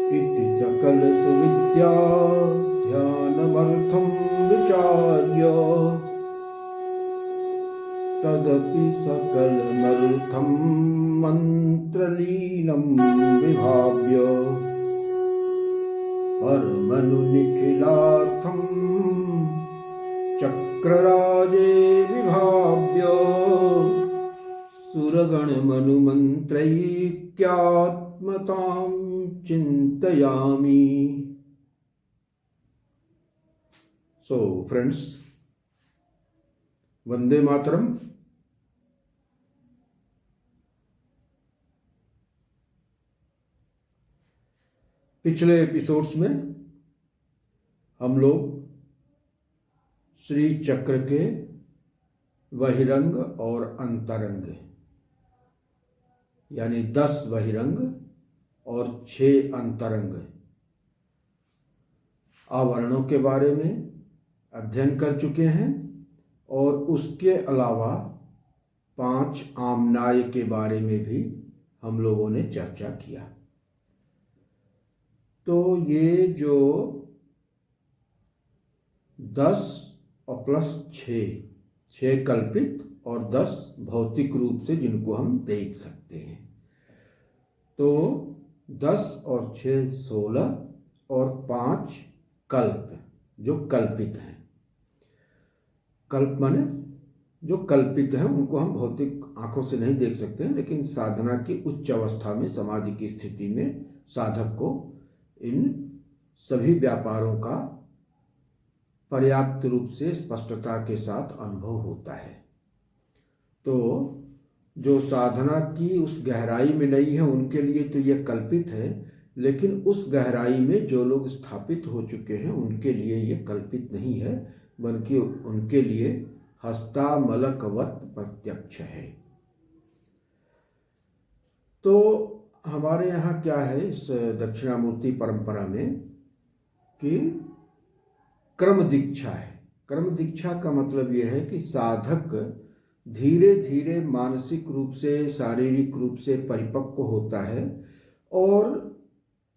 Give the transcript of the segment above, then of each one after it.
इति सकल सुविद्या ध्यानमर्थं विचार्य तदपि सकलमर्थं मंत्रलीनं विभाव्य परमनुनिखिलार्थं चक्रराजे विभाव्य सुरगणमनुमन्त्रैक्यात्मतां चिन्तयामि. So friends, Vande Mataram. पिछले एपिसोड्स में हम लोग श्री चक्र के बहिरंग और अंतरंग यानी 10 बहिरंग और 6 अंतरंग आवरणों के बारे में अध्ययन कर चुके हैं और उसके अलावा 5 आमनाय के बारे में भी हम लोगों ने चर्चा किया. तो ये जो 10 और प्लस 6 कल्पित और 10 भौतिक रूप से जिनको हम देख सकते हैं, तो 10 और 6 16 और 5 कल्प जो कल्पित हैं. कल्प माने जो कल्पित हैं उनको हम भौतिक आंखों से नहीं देख सकते हैं, लेकिन साधना की उच्च अवस्था में समाधि की स्थिति में साधक को इन सभी व्यापारों का पर्याप्त रूप से स्पष्टता के साथ अनुभव होता है. तो जो साधना की उस गहराई में नहीं है उनके लिए तो यह कल्पित है, लेकिन उस गहराई में जो लोग स्थापित हो चुके हैं उनके लिए यह कल्पित नहीं है, बल्कि उनके लिए हस्तामलकवत प्रत्यक्ष है. तो हमारे यहाँ क्या है इस दक्षिणामूर्ति परंपरा में कि क्रम दीक्षा है. क्रम दीक्षा का मतलब यह है कि साधक धीरे धीरे मानसिक रूप से शारीरिक रूप से परिपक्व होता है और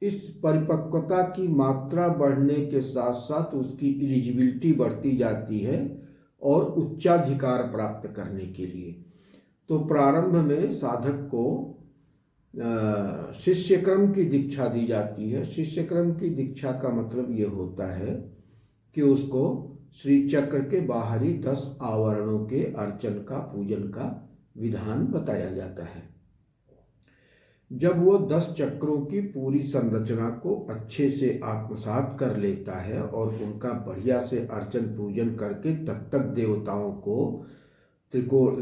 इस परिपक्वता की मात्रा बढ़ने के साथ साथ उसकी एलिजिबिलिटी बढ़ती जाती है और उच्चाधिकार प्राप्त करने के लिए. तो प्रारंभ में साधक को शिष्य क्रम की दीक्षा दी जाती है. शिष्य क्रम की दीक्षा का मतलब ये होता है कि उसको श्री चक्र के बाहरी 10 आवरणों के अर्चन का पूजन का विधान बताया जाता है. जब वो 10 चक्रों की पूरी संरचना को अच्छे से आत्मसात कर लेता है और उनका बढ़िया से अर्चन पूजन करके तब तक देवताओं को त्रिकोण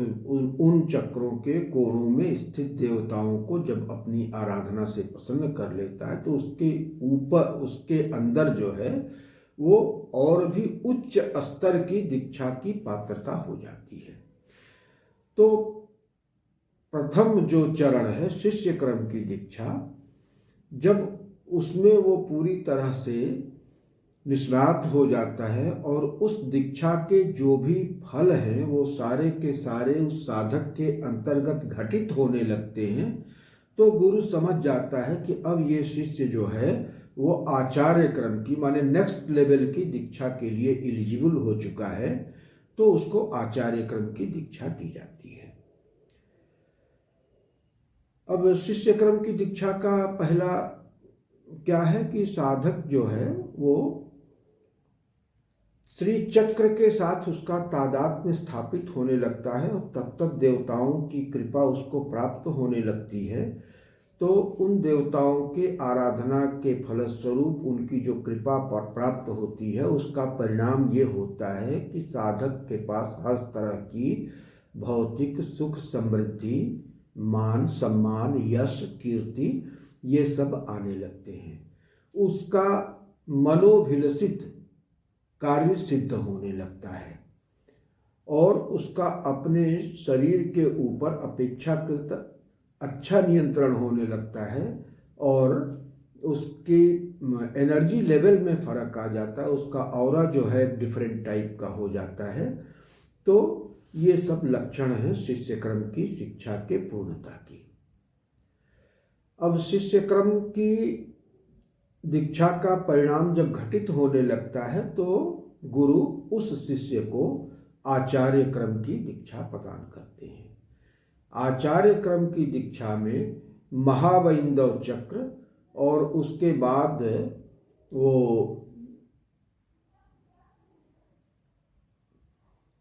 उन चक्रों के कोणों में स्थित देवताओं को जब अपनी आराधना से प्रसन्न कर लेता है तो उसके ऊपर उसके अंदर जो है वो और भी उच्च स्तर की दीक्षा की पात्रता हो जाती है. तो प्रथम जो चरण है शिष्य क्रम की दीक्षा, जब उसमें वो पूरी तरह से निष्णात हो जाता है और उस दीक्षा के जो भी फल हैं वो सारे के सारे उस साधक के अंतर्गत घटित होने लगते हैं, तो गुरु समझ जाता है कि अब ये शिष्य जो है वो आचार्य क्रम की माने नेक्स्ट लेवल की दीक्षा के लिए एलिजिबल हो चुका है, तो उसको आचार्य क्रम की दीक्षा दी जाती है. अब शिष्य क्रम की दीक्षा का पहला क्या है कि साधक जो है वो श्री चक्र के साथ उसका तादात्म्य स्थापित होने लगता है और तब तक देवताओं की कृपा उसको प्राप्त होने लगती है. तो उन देवताओं के आराधना के फलस्वरूप उनकी जो कृपा प्राप्त होती है उसका परिणाम ये होता है कि साधक के पास हर तरह की भौतिक सुख समृद्धि मान सम्मान यश कीर्ति ये सब आने लगते हैं. उसका मनोभिलषित कार्य सिद्ध होने लगता है और उसका अपने शरीर के ऊपर अपेक्षाकृत अच्छा नियंत्रण होने लगता है और उसकी एनर्जी लेवल में फ़र्क आ जाता है. उसका ऑरा जो है डिफरेंट टाइप का हो जाता है. तो ये सब लक्षण हैं शिष्य क्रम की शिक्षा के पूर्णता की. अब शिष्य क्रम की दीक्षा का परिणाम जब घटित होने लगता है तो गुरु उस शिष्य को आचार्य क्रम की दीक्षा प्रदान करते हैं। आचार्य क्रम की दीक्षा में महावैंदव चक्र और उसके बाद वो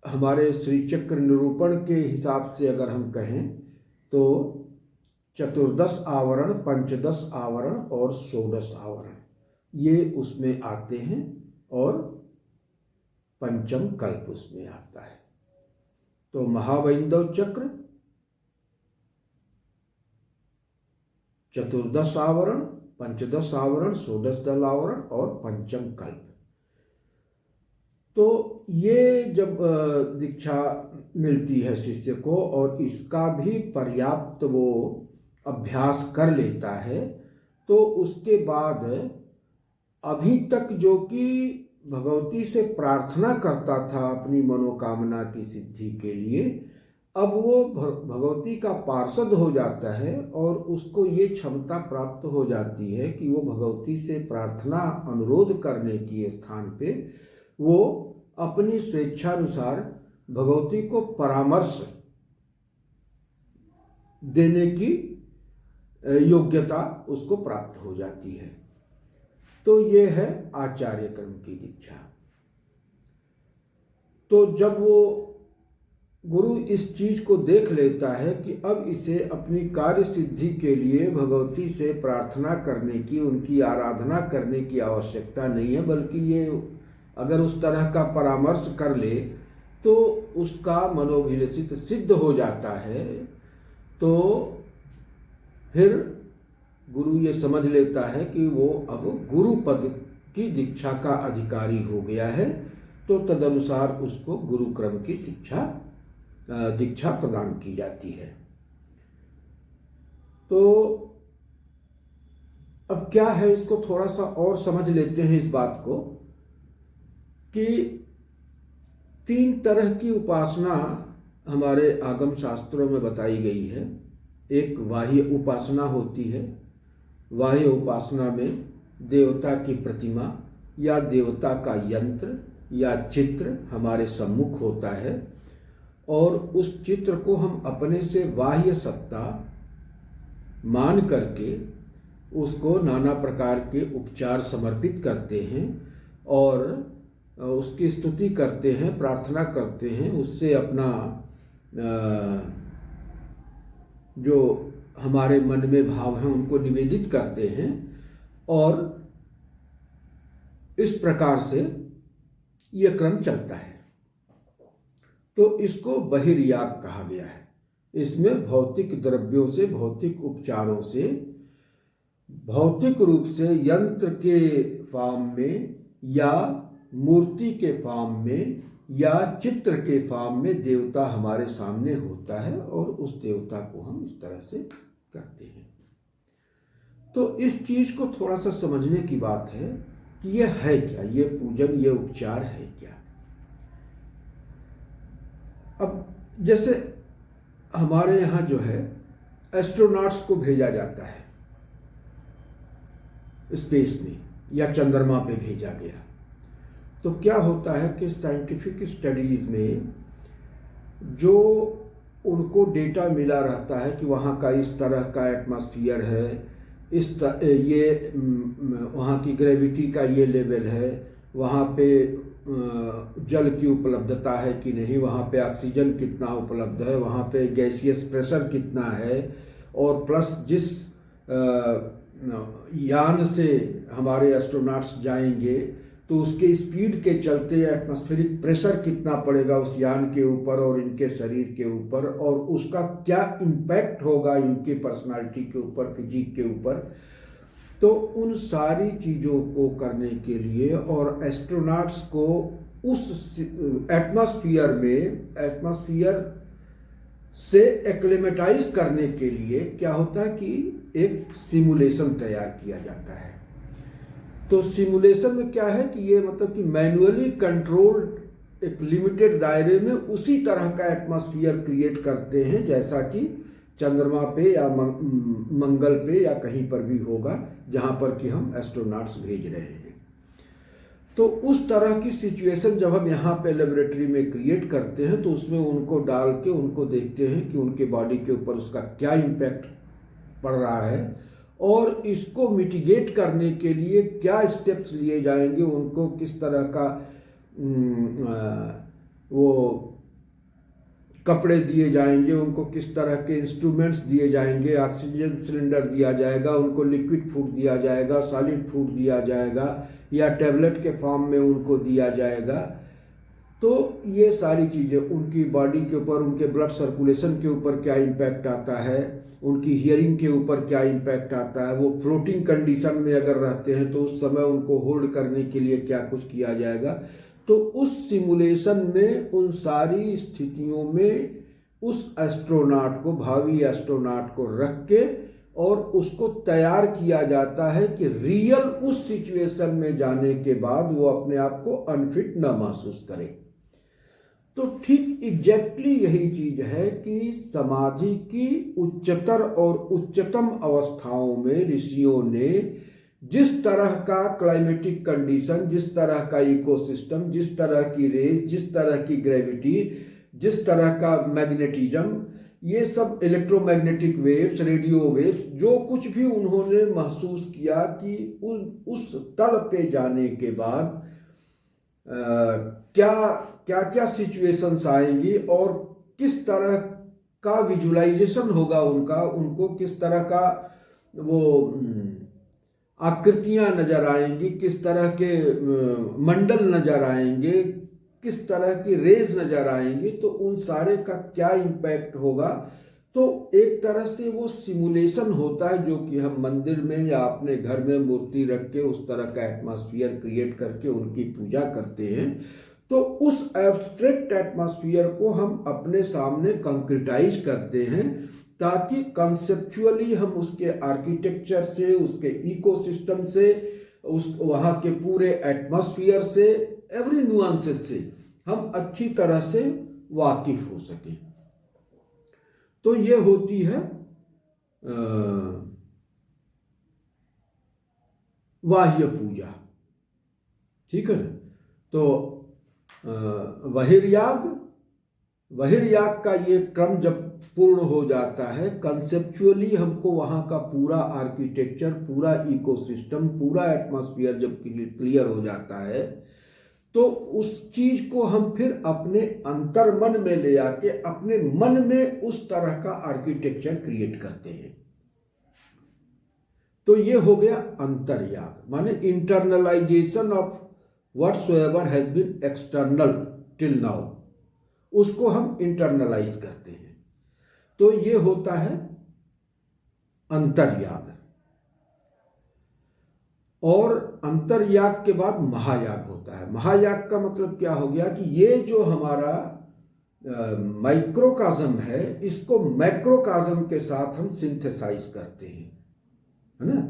हमारे श्री चक्र निरूपण के हिसाब से अगर हम कहें तो चतुर्दश आवरण, पंचदश आवरण और षोडश आवरण ये उसमें आते हैं और पंचम कल्प उसमें आता है। तो महावैंदव चक्र, चतुर्दश आवरण, पंचदश आवरण, षोडश दल आवरण और पंचम कल्प। तो ये जब दीक्षा मिलती है शिष्य को और इसका भी पर्याप्त वो अभ्यास कर लेता है तो उसके बाद अभी तक जो कि भगवती से प्रार्थना करता था अपनी मनोकामना की सिद्धि के लिए, अब वो भगवती का पार्षद हो जाता है और उसको ये क्षमता प्राप्त हो जाती है कि वो भगवती से प्रार्थना अनुरोध करने के स्थान पे वो अपनी स्वेच्छानुसार भगवती को परामर्श देने की योग्यता उसको प्राप्त हो जाती है। तो ये है आचार्य क्रम की दीक्षा। तो जब वो गुरु इस चीज को देख लेता है कि अब इसे अपनी कार्य सिद्धि के लिए भगवती से प्रार्थना करने की, उनकी आराधना करने की आवश्यकता नहीं है, बल्कि ये अगर उस तरह का परामर्श कर ले तो उसका मनोभिलषित सिद्ध हो जाता है, तो फिर गुरु ये समझ लेता है कि वो अब गुरु पद की दीक्षा का अधिकारी हो गया है। तो तदनुसार उसको गुरु क्रम की दीक्षा प्रदान की जाती है। तो अब क्या है, इसको थोड़ा सा और समझ लेते हैं इस बात को कि 3 तरह की उपासना हमारे आगम शास्त्रों में बताई गई है। एक बाह्य उपासना होती है। बाह्य उपासना में देवता की प्रतिमा या देवता का यंत्र या चित्र हमारे सम्मुख होता है और उस चित्र को हम अपने से बाह्य सत्ता मान करके उसको नाना प्रकार के उपचार समर्पित करते हैं और उसकी स्तुति करते हैं, प्रार्थना करते हैं, उससे अपना जो हमारे मन में भाव हैं उनको निवेदित करते हैं और इस प्रकार से यह क्रम चलता है। तो इसको बहिर्याग कहा गया है। इसमें भौतिक द्रव्यों से, भौतिक उपचारों से, भौतिक रूप से यंत्र के फॉर्म में या मूर्ति के फॉर्म में या चित्र के फॉर्म में देवता हमारे सामने होता है और उस देवता को हम इस तरह से करते हैं। तो इस चीज को थोड़ा सा समझने की बात है कि यह है क्या, ये पूजन, ये उपचार है क्या। अब जैसे हमारे यहाँ जो है एस्ट्रोनॉट्स को भेजा जाता है स्पेस में या चंद्रमा पे भेजा गया, तो क्या होता है कि साइंटिफिक स्टडीज में जो उनको डेटा मिला रहता है कि वहाँ का इस तरह का एटमॉस्फेयर है, ये वहाँ की ग्रेविटी का ये लेवल है, वहाँ पे जल की उपलब्धता है कि नहीं, वहाँ पे ऑक्सीजन कितना उपलब्ध है, वहाँ पे गैसियस प्रेशर कितना है, और प्लस जिस यान से हमारे एस्ट्रोनॉट्स जाएंगे तो उसके स्पीड के चलते एटमॉस्फेरिक प्रेशर कितना पड़ेगा उस यान के ऊपर और इनके शरीर के ऊपर, और उसका क्या इम्पैक्ट होगा इनकी पर्सनालिटी के ऊपर, फिजिक के ऊपर। तो उन सारी चीज़ों को करने के लिए और एस्ट्रोनॉट्स को उस एटमॉस्फेयर में, एटमॉस्फेयर से एक्लेमेटाइज करने के लिए क्या होता है कि एक सिमुलेशन तैयार किया जाता है। तो सिमुलेशन में क्या है कि ये मतलब कि मैन्युअली कंट्रोल्ड एक लिमिटेड दायरे में उसी तरह का एटमॉस्फेयर क्रिएट करते हैं जैसा कि चंद्रमा पे या मंगल पे या कहीं पर भी होगा जहाँ पर कि हम एस्ट्रोनॉट्स भेज रहे हैं। तो उस तरह की सिचुएशन जब हम यहाँ पे लेबोरेटरी में क्रिएट करते हैं तो उसमें उनको डाल के उनको देखते हैं कि उनके बॉडी के ऊपर उसका क्या इम्पैक्ट पड़ रहा है और इसको मिटिगेट करने के लिए क्या स्टेप्स लिए जाएंगे, उनको किस तरह का वो कपड़े दिए जाएंगे, उनको किस तरह के इंस्ट्रूमेंट्स दिए जाएंगे, ऑक्सीजन सिलेंडर दिया जाएगा, उनको लिक्विड फूड दिया जाएगा, सॉलिड फूड दिया जाएगा या टैबलेट के फॉर्म में उनको दिया जाएगा। तो ये सारी चीज़ें उनकी बॉडी के ऊपर, उनके ब्लड सर्कुलेशन के ऊपर क्या इम्पैक्ट आता है, उनकी हियरिंग के ऊपर क्या इम्पैक्ट आता है, वो फ्लोटिंग कंडीशन में अगर रहते हैं तो उस समय उनको होल्ड करने के लिए क्या कुछ किया जाएगा। तो उस सिमुलेशन में उन सारी स्थितियों में उस एस्ट्रोनॉट को, भावी एस्ट्रोनॉट को रख के और उसको तैयार किया जाता है कि रियल उस सिचुएशन में जाने के बाद वो अपने आप को अनफिट न महसूस करे। तो ठीक एग्जैक्टली यही चीज है कि समाधि की उच्चतर और उच्चतम अवस्थाओं में ऋषियों ने जिस तरह का क्लाइमेटिक कंडीशन, जिस तरह का इकोसिस्टम, जिस तरह की रेस, जिस तरह की ग्रेविटी, जिस तरह का मैग्नेटिज्म, ये सब इलेक्ट्रोमैग्नेटिक वेव्स, रेडियो वेव्स, जो कुछ भी उन्होंने महसूस किया कि उस तल पे जाने के बाद क्या क्या क्या सिचुएशंस आएंगी और किस तरह का विजुअलाइजेशन होगा उनका, उनको किस तरह का वो आकृतियां नजर आएंगी, किस तरह के मंडल नजर आएंगे, किस तरह की रेज नजर आएंगी, तो उन सारे का क्या इम्पैक्ट होगा। तो एक तरह से वो सिमुलेशन होता है जो कि हम मंदिर में या अपने घर में मूर्ति रख के उस तरह का एटमॉस्फेयर क्रिएट करके उनकी पूजा करते हैं। तो उस एब्स्ट्रैक्ट एटमॉस्फेयर को हम अपने सामने कंक्रीटाइज करते हैं ताकि कंसेप्चुअली हम उसके आर्किटेक्चर से, उसके इकोसिस्टम से, उस वहाँ के पूरे एटमॉस्फेयर से, एवरी नुआंसेस से हम अच्छी तरह से वाकिफ हो सकें। तो ये होती है बाह्य पूजा, ठीक है ना। तो बहिर्याग का ये क्रम जब पूर्ण हो जाता है, कंसेप्चुअली हमको वहाँ का पूरा आर्किटेक्चर, पूरा इकोसिस्टम, पूरा एटमॉस्फेयर जब क्लियर हो जाता है तो उस चीज को हम फिर अपने अंतर्मन में ले आके अपने मन में उस तरह का आर्किटेक्चर क्रिएट करते हैं। तो ये हो गया अंतर्याग, माने internalization of whatsoever has been external till now, उसको हम इंटरनलाइज करते हैं। तो ये होता है अंतर्याग। और अंतर्याग के बाद महायाग होता है। महायाग का मतलब क्या हो गया कि ये जो हमारा माइक्रोकाज्म है, इसको मैक्रोकाज्म के साथ हम सिंथेसाइज करते हैं, है ना।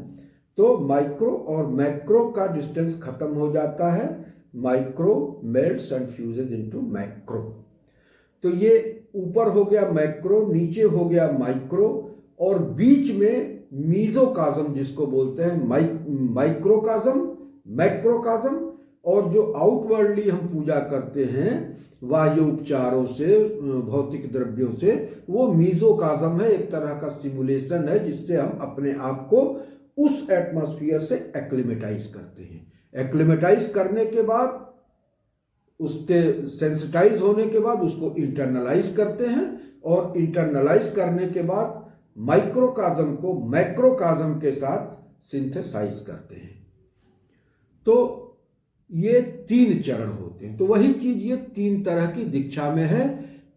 तो माइक्रो और मैक्रो का डिस्टेंस खत्म हो जाता है, micro melts and fuses into macro. तो ये ऊपर हो गया मैक्रो, नीचे हो गया माइक्रो, और बीच में मीजोकाज्म जिसको बोलते हैं, माइक्रोकाज्म, मैक्रोकाज्म। और जो आउटवर्डली हम पूजा करते हैं बाह्य उपचारों से, भौतिक द्रव्यों से, वो मीजोकाज्म है, एक तरह का सिमुलेशन है जिससे हम अपने आप को उस एटमॉस्फेयर से एक्लिमेटाइज करते हैं। एक्लिमेटाइज करने के बाद, उसके सेंसिटाइज होने के बाद उसको इंटरनलाइज करते हैं, और इंटरनलाइज करने के बाद माइक्रोकाज्म को मैक्रोकाज्म के साथ सिंथेसाइज करते हैं। तो ये 3 चरण होते हैं। तो वही चीज ये 3 तरह की दीक्षा में है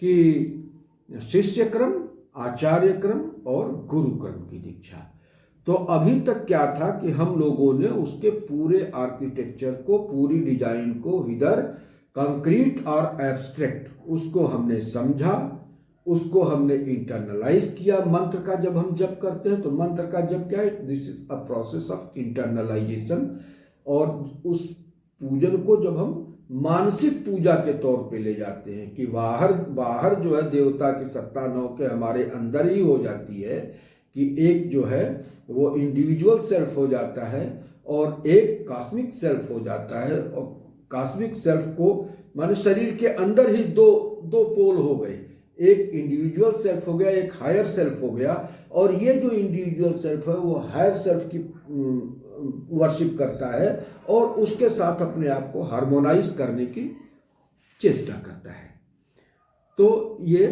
कि शिष्य क्रम, आचार्य क्रम और गुरु क्रम की दीक्षा। तो अभी तक क्या था कि हम लोगों ने उसके पूरे आर्किटेक्चर को, पूरी डिजाइन को, विदर कंक्रीट और एब्स्ट्रैक्ट, उसको हमने समझा, उसको हमने इंटरनलाइज किया। मंत्र का जब हम जप करते हैं तो मंत्र का जप क्या है, this is a process of internalisation. और उस पूजन को जब हम मानसिक पूजा के तौर पे ले जाते हैं कि बाहर बाहर जो है देवता की सत्ता न के हमारे अंदर ही हो जाती है कि एक जो है वो इंडिविजुअल सेल्फ हो जाता है और एक कॉस्मिक सेल्फ हो जाता है। और कॉस्मिक सेल्फ को माने शरीर के अंदर ही दो दो पोल हो गए, एक इंडिविजुअल सेल्फ हो गया, एक हायर सेल्फ हो गया। और ये जो इंडिविजुअल सेल्फ है वो हायर सेल्फ की वर्शिप करता है और उसके साथ अपने आप को हार्मोनाइज करने की चेष्टा करता है। तो ये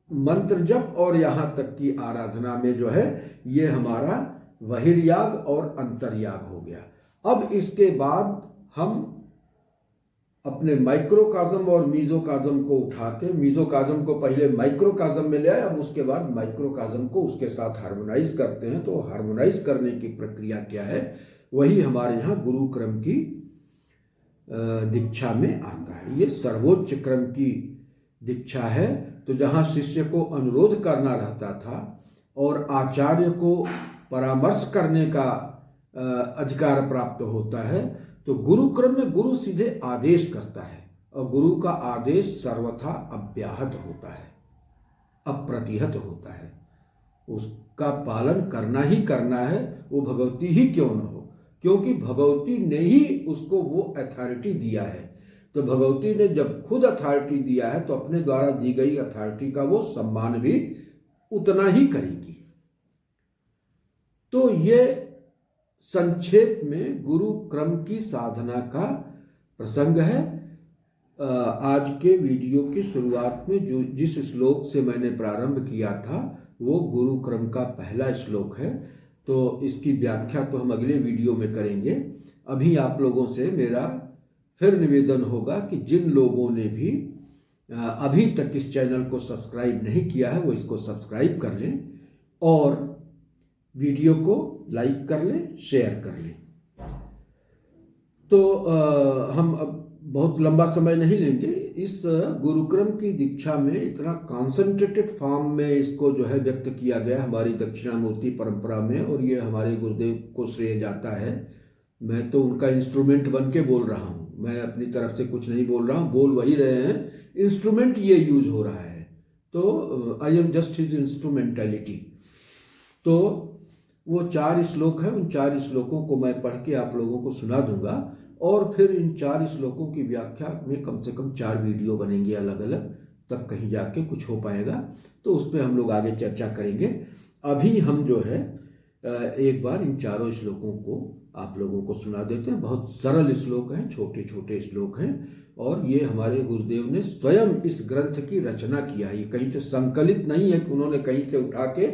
मंत्र जप और यहाँ तक की आराधना में जो है ये हमारा बहिर्याग और अंतर्याग हो गया। अब इसके बाद हम अपने माइक्रोकाज्म और मीजोकाज्म को उठा के, मीजोकाज्म को पहले माइक्रोकाज्म में ले आए, अब उसके बाद माइक्रोकाज्म को उसके साथ हार्मोनाइज करते हैं। तो हार्मोनाइज करने की प्रक्रिया क्या है, वही हमारे यहाँ गुरु क्रम की दीक्षा में आता है। ये सर्वोच्च क्रम की दीक्षा है। तो जहाँ शिष्य को अनुरोध करना रहता था और आचार्य को परामर्श करने का अधिकार प्राप्त होता है, तो गुरु क्रम में गुरु सीधे आदेश करता है और गुरु का आदेश सर्वथा अव्याहत होता है, अप्रतिहत होता है। उसका पालन करना ही करना है, वो भगवती ही क्यों न हो, क्योंकि भगवती ने ही उसको वो अथॉरिटी दिया है। तो भगवती ने जब खुद अथॉरिटी दिया है तो अपने द्वारा दी गई अथॉरिटी का वो सम्मान भी उतना ही करेगी। तो ये संक्षेप में गुरु क्रम की साधना का प्रसंग है। आज के वीडियो की शुरुआत में जो जिस श्लोक से मैंने प्रारंभ किया था वो गुरु क्रम का पहला श्लोक है। तो इसकी व्याख्या तो हम अगले वीडियो में करेंगे। अभी आप लोगों से मेरा फिर निवेदन होगा कि जिन लोगों ने भी अभी तक इस चैनल को सब्सक्राइब नहीं किया है वो इसको सब्सक्राइब कर लें और वीडियो को लाइक कर लें, शेयर कर लें। तो हम अब बहुत लंबा समय नहीं लेंगे। इस गुरुक्रम की दीक्षा में इतना कॉन्सेंट्रेटेड फॉर्म में इसको जो है व्यक्त किया गया हमारी दक्षिणामूर्ति परंपरा में, और ये हमारे गुरुदेव को श्रेय जाता है। मैं तो उनका इंस्ट्रूमेंट बन के बोल रहा हूँ, मैं अपनी तरफ से कुछ नहीं बोल रहा हूँ, बोल वही रहे हैं, इंस्ट्रूमेंट ये यूज हो रहा है। तो I am just his instrumentality. तो वो 4 श्लोक हैं, उन 4 श्लोकों को मैं पढ़ के आप लोगों को सुना दूंगा और फिर इन 4 श्लोकों की व्याख्या में कम से कम 4 वीडियो बनेंगे अलग अलग, तब कहीं जाके कुछ हो पाएगा तो उस पर हम लोग आगे चर्चा करेंगे। अभी हम जो है एक बार इन 4 श्लोकों को आप लोगों को सुना देते हैं। बहुत सरल श्लोक हैं, छोटे छोटे श्लोक हैं और ये हमारे गुरुदेव ने स्वयं इस ग्रंथ की रचना किया है। ये कहीं से संकलित नहीं है कि उन्होंने कहीं से उठा के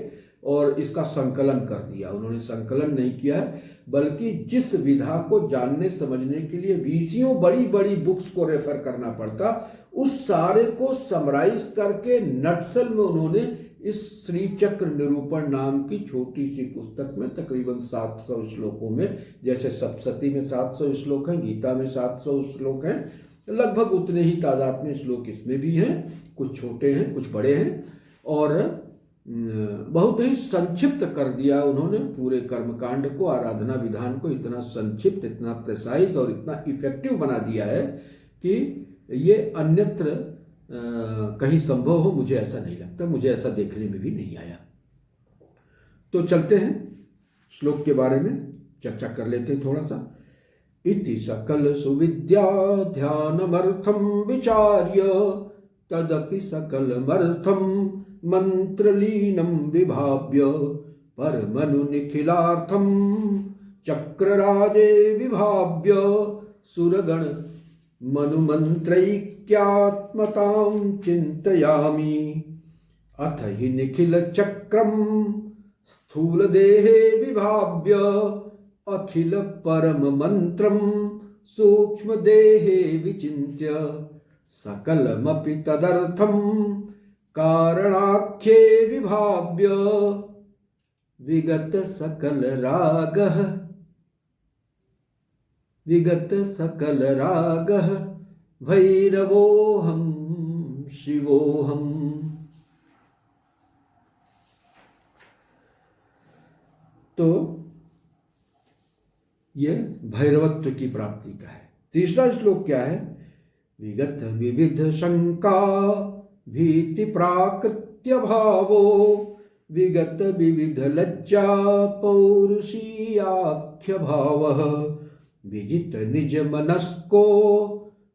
और इसका संकलन कर दिया, उन्होंने संकलन नहीं किया है, बल्कि जिस विधा को जानने समझने के लिए 20 बड़ी बड़ी बुक्स को रेफर करना पड़ता, उस सारे को समराइज करके नटसल में उन्होंने इस श्री चक्र निरूपण नाम की छोटी सी पुस्तक में तकरीबन 700 श्लोकों में, जैसे सप्तशती में 700 श्लोक हैं, गीता में 700 श्लोक हैं, लगभग उतने ही तादाद में श्लोक इसमें भी हैं। कुछ छोटे हैं, कुछ बड़े हैं और बहुत ही संक्षिप्त कर दिया उन्होंने पूरे कर्मकांड को, आराधना विधान को इतना संक्षिप्त, इतना प्रिसाइज और इतना इफेक्टिव बना दिया है कि ये अन्यत्र कहीं संभव हो, मुझे ऐसा नहीं लगता, मुझे ऐसा देखने में भी नहीं आया। तो चलते हैं श्लोक के बारे में चर्चा कर लेते हैं थोड़ा सा। इति सकल सुविद्या ध्यानमर्थम विचार्य तदपि सकलमर्थम मंत्रलीनं विभाव्य परमनु निखिलार्थम चक्रराजे विभाव्य सुरगण मनुमंत्रैक्यात्मतां चिंतयामि। अथ हि निखिल चक्रम स्थूल देहे विभाव्य अखिल परम मंत्रम सूक्ष्म देहे विचिन्त्य सकलमपि तदर्थम कारणाख्ये विभाव्य विगत सकल रागः भैरवोऽहं शिवोऽहम्। तो ये भैरवत्व की प्राप्ति का है। तीसरा श्लोक क्या है? विगत विविध शंका भीति प्राकृत्य भावो विगत विविध लज्जा पौरुषीयाख्य भावः विजित निज मनस्को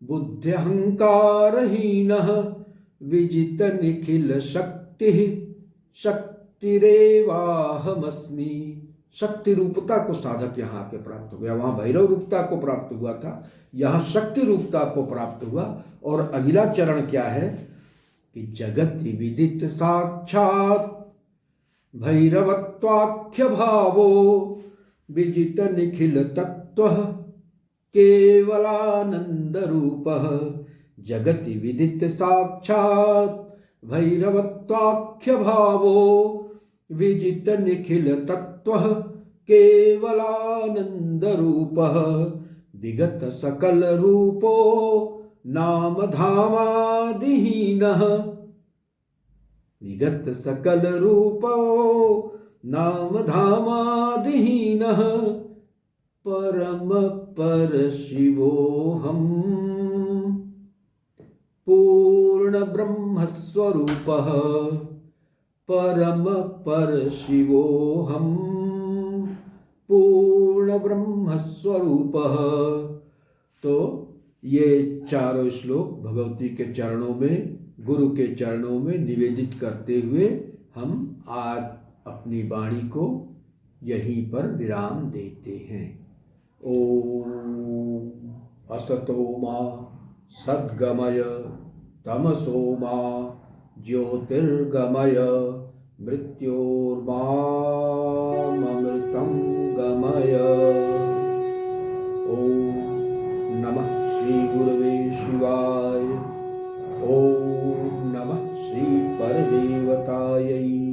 बुद्ध्यहंकारहीनः विजित निखिल शक्ति शक्तिरेवाहमस्मि। शक्ति रूपता को साधक यहाँ के प्राप्त हो गया। वहां भैरव रूपता को प्राप्त हुआ था, यहाँ शक्ति रूपता को प्राप्त हुआ। और अगला चरण क्या है कि जगत विदित साक्षात भैरवत्वाख्य भावो विजित निखिल तत्व केवलानंद रूपः। जगति विदित साक्षात भैरवत्वाख्य भावो विजित निखिल तत्व केवलानंद रूपः विगत सकल रूपो नाम धामादिहीनः। विगत सकल रूपो नाम धामादिहीनः परम पर शिवोऽहं पूर्ण ब्रह्म स्वरूपः। परम पर शिवोऽहं पूर्ण ब्रह्म स्वरूपः। तो ये चारों श्लोक भगवती के चरणों में, गुरु के चरणों में निवेदित करते हुए हम आज अपनी वाणी को यहीं पर विराम देते हैं। ओम असतो मा सद्गमय तमसो मा ज्योतिर्गमय मृत्योर्मामृतं गमय। ओम नमः श्री गुरवे शिवाय। ओम नमः श्री परदेवतायै।